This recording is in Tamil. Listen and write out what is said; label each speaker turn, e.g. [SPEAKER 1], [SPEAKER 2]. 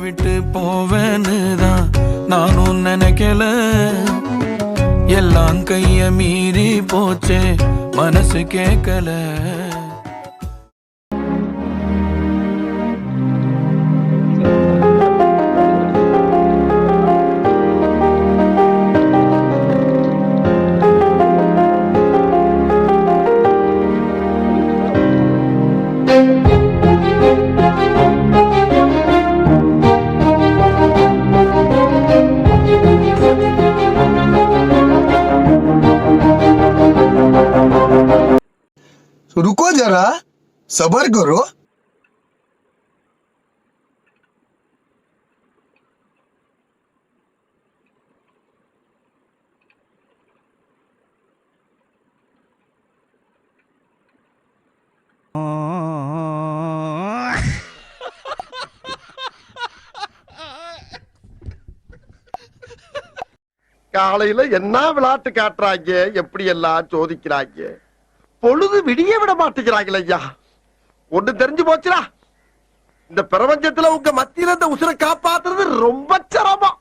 [SPEAKER 1] விட்டு போவேன்னு தான் நானும் நினைக்கல, எல்லாம் கைய மீறி போச்சே மனசு கேட்கல.
[SPEAKER 2] रुको जरा, सबर करो.
[SPEAKER 3] காலையில என்ன விளையாட்டு காட்டுறாங்க, எப்படி எல்லாம் சோதிக்கிறாங்க. பொழுது விடிய விட மாட்டேங்கிறாங்களே ஐயா. ஒண்ணு தெரிஞ்சு போச்சுடா, இந்த பிரபஞ்சத்துல உங்க மத்தியில இந்த உசுரை காப்பாத்துறது ரொம்ப சிரமம்.